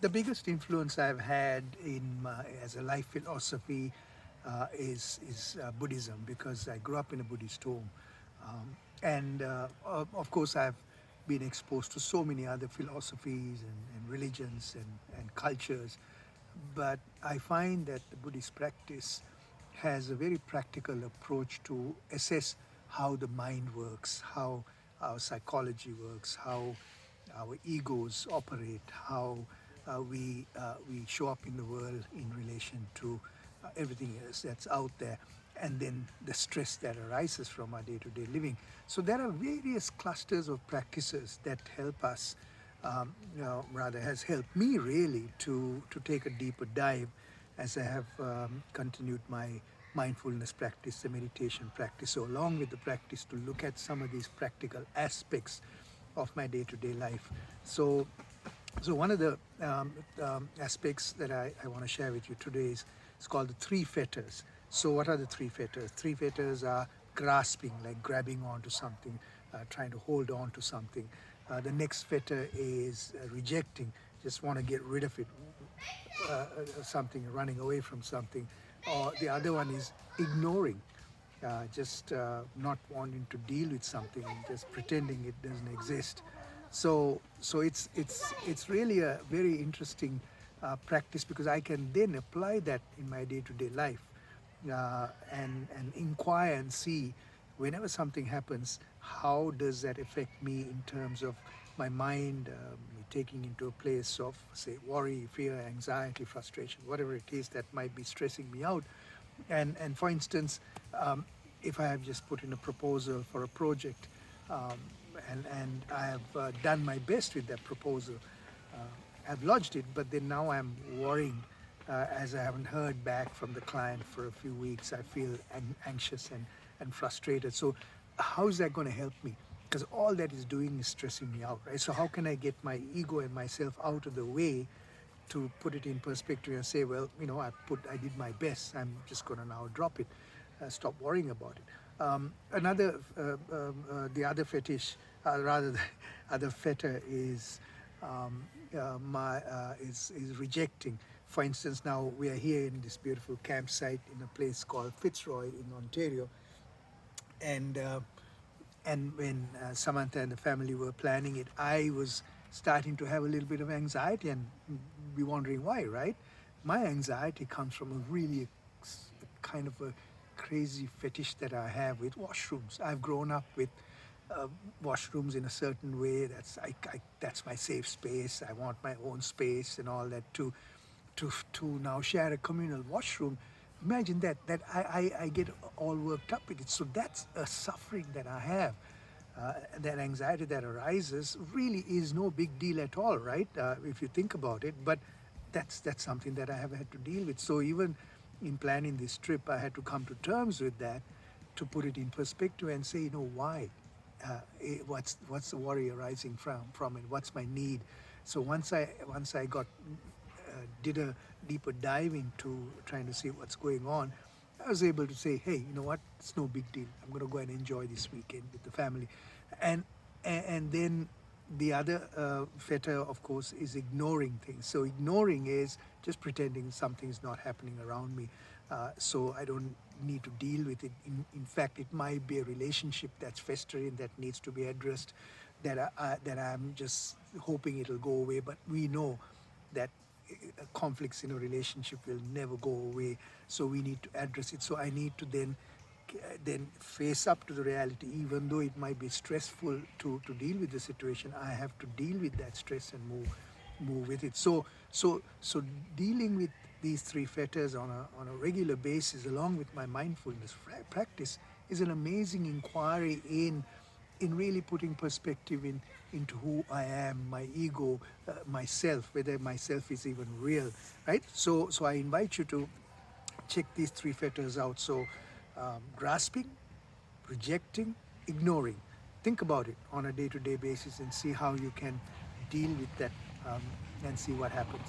The biggest influence I've had as a life philosophy is Buddhism, because I grew up in a Buddhist home, and of course I've been exposed to so many other philosophies and religions and cultures, but I find that the Buddhist practice has a very practical approach to assess how the mind works, how our psychology works, how our egos operate, how we show up in the world in relation to everything else that's out there, and then the stress that arises from our day-to-day living. So there are various clusters of practices that help us, rather has helped me really to take a deeper dive as I have continued my mindfulness practice, the meditation practice. So along with the practice, to look at some of these practical aspects of my day-to-day life. So one of the aspects that I want to share with you today is it's called the three fetters. So what are the three fetters? Three fetters are grasping, like grabbing onto something, trying to hold on to something. The next fetter is rejecting, just want to get rid of it, something, running away from something. Or the other one is ignoring, just not wanting to deal with something, just pretending it doesn't exist. So it's really a very interesting practice, because I can then apply that in my day-to-day life, and inquire and see, whenever something happens, how does that affect me in terms of my mind, taking into a place of, say, worry, fear, anxiety, frustration, whatever it is that might be stressing me out. And for instance, if I have just put in a proposal for a project, um, and I have done my best with that proposal, I've lodged it, but then now I'm worrying, as I haven't heard back from the client for a few weeks. I feel anxious and frustrated. So how is that going to help me? Because all that is doing is stressing me out, right? So how can I get my ego and myself out of the way to put it in perspective and say, well, I did my best. I'm just going to now drop it, stop worrying about it. The other fetish, rather, the other fetter is is rejecting. For instance, now we are here in this beautiful campsite in a place called Fitzroy in Ontario, and when Samantha and the family were planning it, I was starting to have a little bit of anxiety and be wondering why, right? My anxiety comes from a really kind of a crazy fetish that I have with washrooms. I've grown up with uh, washrooms in a certain way. That's my safe space. I want my own space and all that. To now share a communal washroom, imagine that I get all worked up with it. So that's a suffering that I have. That anxiety that arises really is no big deal at all, right? If you think about it, but that's something that I have had to deal with. So even in planning this trip, I had to come to terms with that, to put it in perspective and say, why? What's the worry arising from it? What's my need? So once I got did a deeper dive into trying to see what's going on, I was able to say, hey, you know what? It's no big deal. I'm going to go and enjoy this weekend with the family. And and then the other fetter, of course, is ignoring things. So ignoring is just pretending something's not happening around me. So I don't need to deal with it. In fact, it might be a relationship that's festering that needs to be addressed, that I'm just hoping it'll go away. But we know that conflicts in a relationship will never go away, so we need to address it. So I need to then face up to the reality. Even though it might be stressful to deal with the situation, I have to deal with that stress and move with it. So dealing with these three fetters on a regular basis, along with my mindfulness practice, is an amazing inquiry in really putting perspective into who I am, my ego, myself, whether myself is even real, right? So I invite you to check these three fetters out. So grasping, rejecting, ignoring. Think about it on a day-to-day basis and see how you can deal with that, and see what happens.